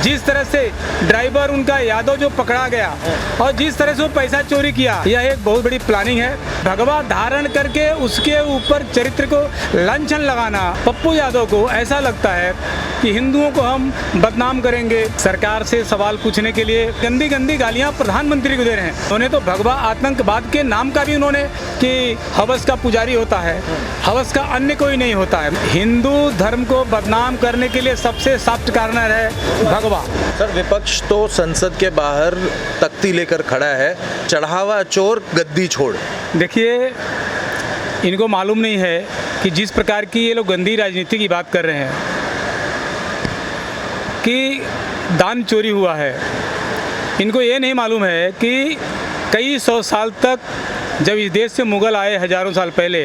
जिस तरह से ड्राइवर उनका यादव जो पकड़ा गया और जिस तरह से वो पैसा चोरी किया, यह एक बहुत बड़ी प्लानिंग है। भगवा धारण करके उसके ऊपर चरित्र को लांछन लगाना पप्पू यादव को ऐसा लगता है कि हिंदुओं को हम बदनाम करेंगे। सरकार से सवाल पूछने के लिए गंदी गंदी गालियां प्रधानमंत्री को दे रहे हैं। उन्होंने तो भगवा आतंकवाद के नाम का भी उन्होंने कि हवस का पुजारी होता है, हवस का अन्य कोई नहीं होता है। हिंदू धर्म को बदनाम करने के लिए सबसे सॉफ्ट कार्नर है भगवा। सर, विपक्ष तो संसद के बाहर तख्ती लेकर खड़ा है, चढ़ावा चोर गद्दी छोड़। देखिए, इनको मालूम नहीं है कि जिस प्रकार की ये लोग गंदी राजनीति की बात कर रहे हैं कि दान चोरी हुआ है, इनको ये नहीं मालूम है कि कई सौ साल तक जब इस देश से मुग़ल आए हज़ारों साल पहले,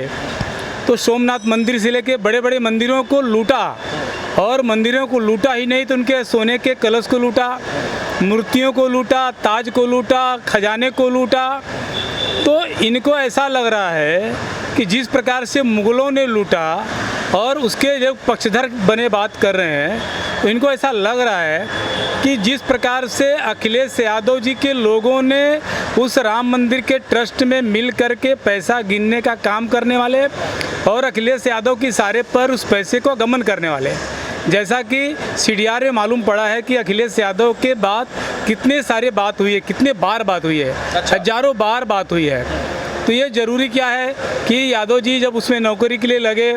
तो सोमनाथ मंदिर से लेके बड़े बड़े मंदिरों को लूटा, और मंदिरों को लूटा ही नहीं तो उनके सोने के कलश को लूटा, मूर्तियों को लूटा, ताज को लूटा, खजाने को लूटा। तो इनको ऐसा लग रहा है कि जिस प्रकार से मुग़लों ने लूटा और उसके जो पक्षधर बने बात कर रहे हैं, तो इनको ऐसा लग रहा है कि जिस प्रकार से अखिलेश यादव जी के लोगों ने उस राम मंदिर के ट्रस्ट में मिल करके पैसा गिनने का काम करने वाले और अखिलेश यादव की सारे पर उस पैसे को गमन करने वाले, जैसा कि सीडीआर में मालूम पड़ा है कि अखिलेश यादव के बाद कितने सारे बात हुई है, कितने बार बात हुई है, हजारों बार बात हुई है। तो ये ज़रूरी क्या है कि यादव जी जब उसमें नौकरी के लिए लगे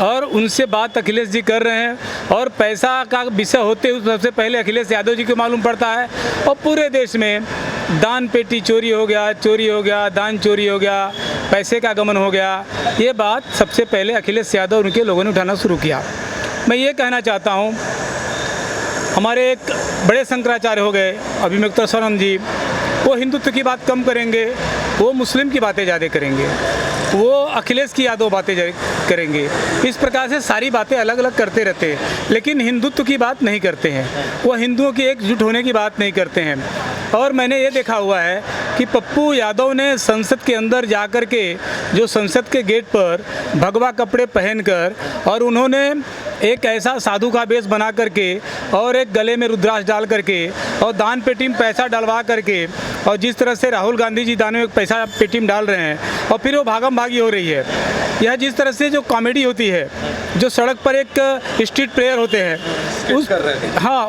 और उनसे बात अखिलेश जी कर रहे हैं और पैसा का विषय होते हुए सबसे पहले अखिलेश यादव जी को मालूम पड़ता है, और पूरे देश में दान पेटी चोरी हो गया, दान चोरी हो गया, पैसे का गमन हो गया। ये बात सबसे पहले अखिलेश यादव और उनके लोगों ने उठाना शुरू किया। मैं ये कहना चाहता हूँ, हमारे एक बड़े शंकराचार्य हो गए अभिमुक्तानंद जी, वो हिंदुत्व की बात कम करेंगे, वो मुस्लिम की बातें ज़्यादा करेंगे, वो अखिलेश की यादव बातें करेंगे। इस प्रकार से सारी बातें अलग अलग करते रहते हैं, लेकिन हिंदुत्व की बात नहीं करते हैं। वो हिंदुओं की एकजुट होने की बात नहीं करते हैं। और मैंने ये देखा हुआ है कि पप्पू यादव ने संसद के अंदर जा कर के, जो संसद के गेट पर भगवा कपड़े पहनकर, और उन्होंने एक ऐसा साधु का वेश बना करके और एक गले में रुद्राक्ष डाल करके और दान पेटी में पैसा डलवा करके, और जिस तरह से राहुल गांधी जी दान में पैसा पेटी में डाल रहे हैं और फिर वो भागम भागी हो रही है, यह जिस तरह से जो कॉमेडी होती है, जो सड़क पर एक स्ट्रीट प्लेयर होते हैं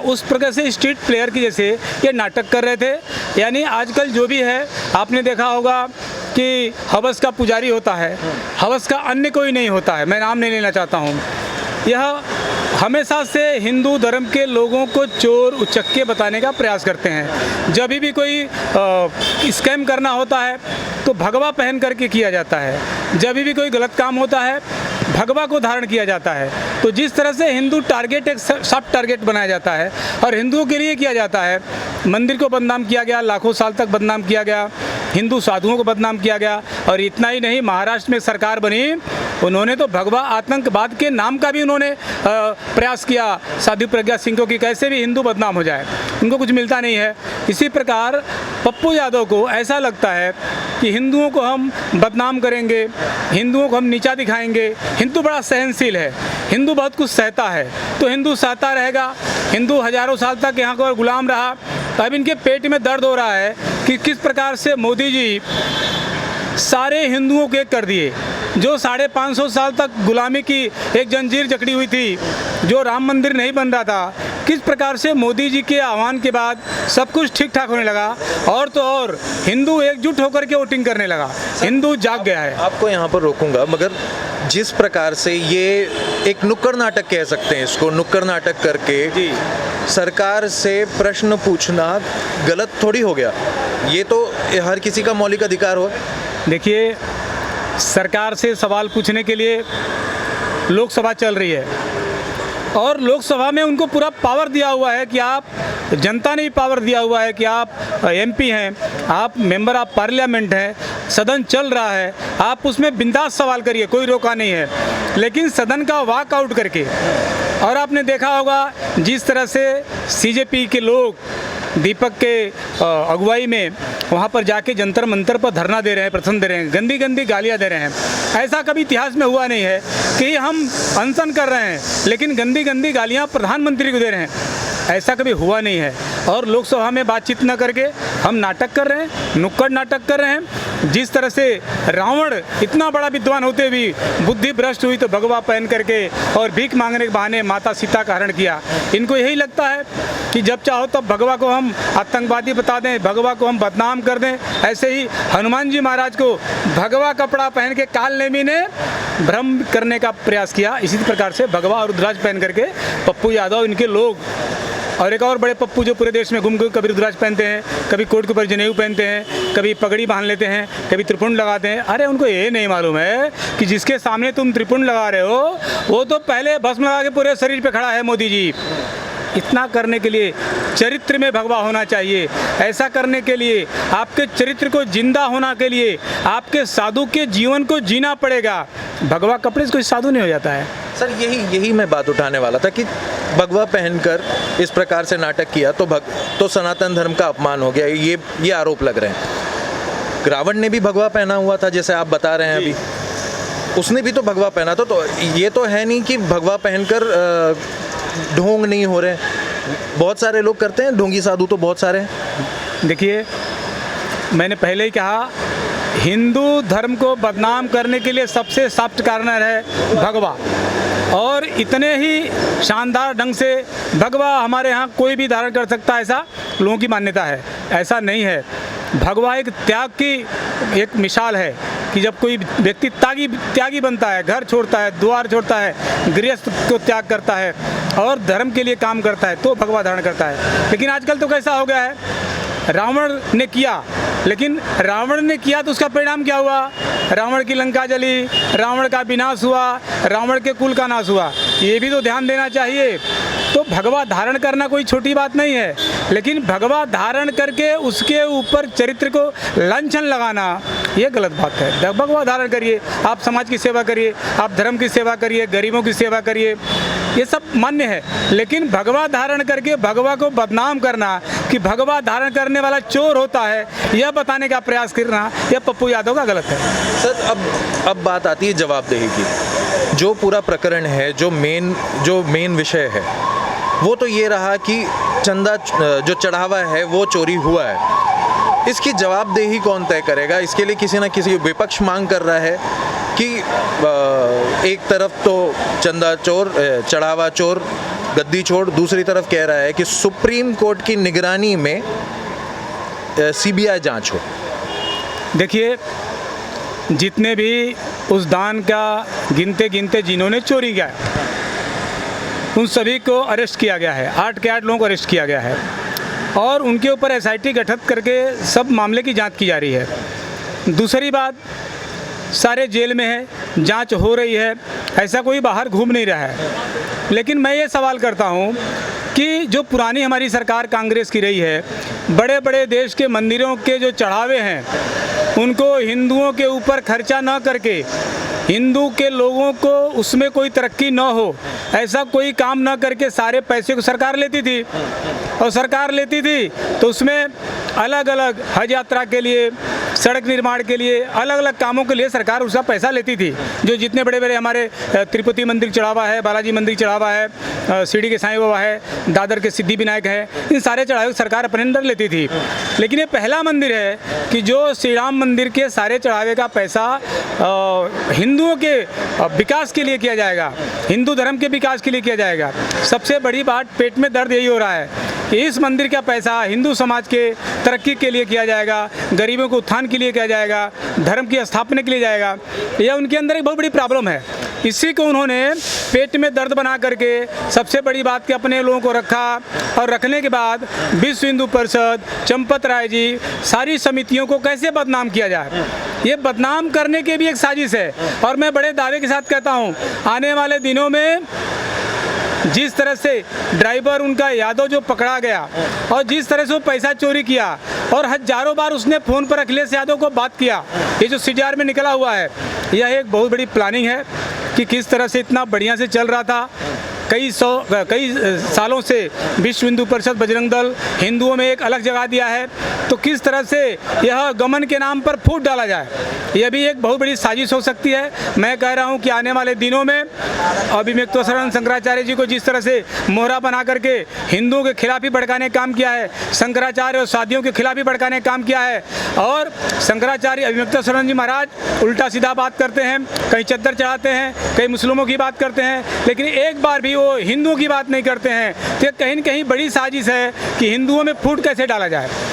उस प्रकार से स्ट्रीट प्लेयर की जैसे ये नाटक कर रहे थे। यानी आजकल जो भी है, आपने देखा होगा कि हवस का पुजारी होता है, हवस का अन्य कोई नहीं होता है। मैं नाम नहीं लेना चाहता हूँ। यह हमेशा से हिंदू धर्म के लोगों को चोर उचक्के बताने का प्रयास करते हैं। जब भी कोई स्कैम करना होता है तो भगवा पहन करके किया जाता है, जब भी कोई गलत काम होता है भगवा को धारण किया जाता है। तो जिस तरह से हिंदू टारगेट एक सब टारगेट बनाया जाता है और हिंदुओं के लिए किया जाता है, मंदिर को बदनाम किया गया, लाखों साल तक बदनाम किया गया, हिंदू साधुओं को बदनाम किया गया। और इतना ही नहीं, महाराष्ट्र में सरकार बनी, उन्होंने तो भगवा आतंकवाद के नाम का भी उन्होंने प्रयास किया साध्वी प्रज्ञा सिंह को कि कैसे भी हिंदू बदनाम हो जाए, उनको कुछ मिलता नहीं है। इसी प्रकार पप्पू यादव को ऐसा लगता है कि हिंदुओं को हम बदनाम करेंगे, हिंदुओं को हम नीचा दिखाएंगे। हिंदू बड़ा सहनशील है, हिंदू बहुत कुछ सहता है, तो हिंदू सहता रहेगा। हिंदू हजारों साल तक यहाँ का गुलाम रहा, तो अब इनके पेट में दर्द हो रहा है कि किस प्रकार से मोदी जी सारे हिंदुओं को एक कर दिए। जो 550 साल तक गुलामी की एक जंजीर जकड़ी हुई थी, जो राम मंदिर नहीं बन रहा था, किस प्रकार से मोदी जी के आह्वान के बाद सब कुछ ठीक ठाक होने लगा, और तो और हिंदू एकजुट होकर के वोटिंग करने लगा। हिंदू जाग गया है। आपको यहाँ पर रोकूंगा, मगर जिस प्रकार से ये एक नुक्कड़ नाटक कह सकते हैं इसको, नुक्कड़ नाटक करके सरकार से प्रश्न पूछना गलत थोड़ी हो गया? ये तो हर किसी का मौलिक अधिकार हो। देखिए, सरकार से सवाल पूछने के लिए लोकसभा चल रही है और लोकसभा में उनको पूरा पावर दिया हुआ है कि आप, जनता ने भी पावर दिया हुआ है कि आप एमपी हैं, आप मेंबर ऑफ पार्लियामेंट हैं, सदन चल रहा है, आप उसमें बिंदास सवाल करिए, कोई रोका नहीं है। लेकिन सदन का वॉकआउट करके, और आपने देखा होगा जिस तरह से सीजेपी के लोग दीपक के अगुवाई में वहाँ पर जाके जंतर मंतर पर धरना दे रहे हैं, प्रदर्शन दे रहे हैं, गंदी गंदी गालियाँ दे रहे हैं। ऐसा कभी इतिहास में हुआ नहीं है कि हम अनशन कर रहे हैं लेकिन गंदी गंदी गालियाँ प्रधानमंत्री को दे रहे हैं। ऐसा कभी हुआ नहीं है। और लोकसभा में बातचीत न करके हम नाटक कर रहे हैं, नुक्कड़ नाटक कर रहे हैं। जिस तरह से रावण इतना बड़ा विद्वान होते भी बुद्धि भ्रष्ट हुई तो भगवा पहन करके और भीख मांगने के बहाने माता सीता का हरण किया। इनको यही लगता है कि जब चाहो तब भगवा को हम आतंकवादी बता दें, भगवा को हम बदनाम कर दें। ऐसे ही हनुमान जी महाराज को भगवा कपड़ा पहन के काल नेमी ने भ्रम करने का प्रयास किया। इसी प्रकार से भगवा और रुद्राक्ष पहन करके पप्पू यादव इनके लोग और एक और बड़े पप्पू जो पूरे देश में घूम के कभी रुद्राक्ष पहनते हैं, कभी कोट के ऊपर जनेऊ पहनते हैं, कभी पगड़ी बांध लेते हैं, कभी त्रिपुंड लगाते हैं। अरे उनको ये नहीं मालूम है कि जिसके सामने तुम त्रिपुंड लगा रहे हो वो तो पहले भस्म लगा के पूरे शरीर पे खड़ा है मोदी जी। इतना करने के लिए चरित्र में भगवा होना चाहिए। ऐसा करने के लिए आपके चरित्र को जिंदा होना के लिए आपके साधु के जीवन को जीना पड़ेगा। भगवा कपड़े से कोई साधु नहीं हो जाता है। सर यही मैं बात उठाने वाला था कि भगवा पहनकर इस प्रकार से नाटक किया तो सनातन धर्म का अपमान हो गया, ये आरोप लग रहे हैं। रावण ने भी भगवा पहना हुआ था जैसे आप बता रहे हैं अभी, उसने भी तो भगवा पहना था। तो ये तो है नहीं कि भगवा पहनकर ढोंग नहीं हो रहे। बहुत सारे लोग करते हैं, ढोंगी साधु तो बहुत सारे हैं। देखिए मैंने पहले ही कहा, हिंदू धर्म को बदनाम करने के लिए सबसे सख्त कार्नर है भगवा। और इतने ही शानदार ढंग से भगवा हमारे यहाँ कोई भी धारण कर सकता है ऐसा लोगों की मान्यता है। ऐसा नहीं है। भगवा एक त्याग की एक मिसाल है कि जब कोई व्यक्ति त्यागी बनता है, घर छोड़ता है, द्वार छोड़ता है, गृहस्थ को त्याग करता है और धर्म के लिए काम करता है तो भगवा धारण करता है। लेकिन आजकल तो कैसा हो गया है, रावण ने किया, लेकिन रावण ने किया तो उसका परिणाम क्या हुआ? रावण की लंका जली, रावण का विनाश हुआ, रावण के कुल का नाश हुआ। ये भी तो ध्यान देना चाहिए। तो भगवा धारण करना कोई छोटी बात नहीं है, लेकिन भगवा धारण करके उसके ऊपर चरित्र को लांछन लगाना ये गलत बात है। भगवा धारण करिए, आप समाज की सेवा करिए, आप धर्म की सेवा करिए, गरीबों की सेवा करिए, ये सब मान्य है। लेकिन भगवा धारण करके भगवा को बदनाम करना कि भगवा धारण करने वाला चोर होता है, यह बताने का प्रयास करना यह पप्पू यादव का गलत है। सर अब बात आती है जवाबदेही की। जो पूरा प्रकरण है, जो मेन विषय है वो तो ये रहा कि चंदा जो चढ़ावा है वो चोरी हुआ है। इसकी जवाबदेही कौन तय करेगा? इसके लिए किसी ना किसी विपक्ष मांग कर रहा है कि एक तरफ तो चंदा चोर, चढ़ावा चोर, गद्दी चोर, दूसरी तरफ कह रहा है कि सुप्रीम कोर्ट की निगरानी में सीबीआई जांच हो। देखिए, जितने भी उस दान का गिनते जिन्होंने चोरी किया उन सभी को अरेस्ट किया गया है। 8 के 8 लोगों को अरेस्ट किया गया है और उनके ऊपर एसआईटी गठित करके सब मामले की जांच की जा रही है। दूसरी बात, सारे जेल में है, जांच हो रही है, ऐसा कोई बाहर घूम नहीं रहा है। लेकिन मैं ये सवाल करता हूँ कि जो पुरानी हमारी सरकार कांग्रेस की रही है, बड़े बड़े देश के मंदिरों के जो चढ़ावे हैं उनको हिंदुओं के ऊपर खर्चा न करके, हिंदू के लोगों को उसमें कोई तरक्की न हो, ऐसा कोई काम न करके सारे पैसे को सरकार लेती थी। और सरकार लेती थी तो उसमें अलग अलग हज यात्रा के लिए, सड़क निर्माण के लिए, अलग अलग कामों के लिए सरकार उसका पैसा लेती थी। जो जितने बड़े बड़े हमारे तिरुपति मंदिर चढ़ावा है, बालाजी मंदिर चढ़ावा है, शिरडी के साईं बाबा है, दादर के सिद्धि विनायक है, इन सारे चढ़ावे सरकार अपने अंदर लेती थी। लेकिन ये पहला मंदिर है कि जो श्री राम मंदिर के सारे चढ़ावे का पैसा हिंदुओं के विकास के लिए किया जाएगा, हिंदू धर्म के विकास के लिए किया जाएगा। सबसे बड़ी बात, पेट में दर्द यही हो रहा है कि इस मंदिर का पैसा हिंदू समाज के तरक्की के लिए किया जाएगा, गरीबों को उत्थान के लिए किया जाएगा, धर्म की स्थापना के लिए जाएगा। यह उनके अंदर एक बहुत बड़ी प्रॉब्लम है। इसी को उन्होंने पेट में दर्द बना करके सबसे बड़ी बात कि अपने लोगों को रखा और रखने के बाद विश्व हिंदू परिषद, चंपत राय जी, सारी समितियों को कैसे बदनाम किया जाए, ये बदनाम करने की भी एक साजिश है। और मैं बड़े दावे के साथ कहता हूँ, आने वाले दिनों में जिस तरह से ड्राइवर उनका यादव जो पकड़ा गया और जिस तरह से वो पैसा चोरी किया और हजारों बार उसने फ़ोन पर अखिलेश यादव को बात किया, ये जो सीडीआर में निकला हुआ है, यह एक बहुत बड़ी प्लानिंग है कि किस तरह से इतना बढ़िया से चल रहा था कई सालों से विश्व हिंदू परिषद, बजरंग दल हिंदुओं में एक अलग जगह दिया है। तो किस तरह से यह गमन के नाम पर फूट डाला जाए, यह भी एक बहुत बड़ी साजिश हो सकती है। मैं कह रहा हूं कि आने वाले दिनों में अभिमित्वासरण शंकराचार्य जी को जिस तरह से मोहरा बना करके हिंदुओं के खिलाफ ही भड़काने का काम किया है, शंकराचार्य और शादियों के खिलाफ ही भड़काने का काम किया है, और शंकराचार्य अभिमित्वासरण जी महाराज उल्टा सीधा बात करते हैं, कहीं चद्दर चढ़ाते हैं, कहीं मुस्लिमों की बात करते हैं, लेकिन एक बार भी वो हिंदुओं की बात नहीं करते हैं। तो कहीं न कहीं बड़ी साजिश है कि हिंदुओं में फूट कैसे डाला जाए।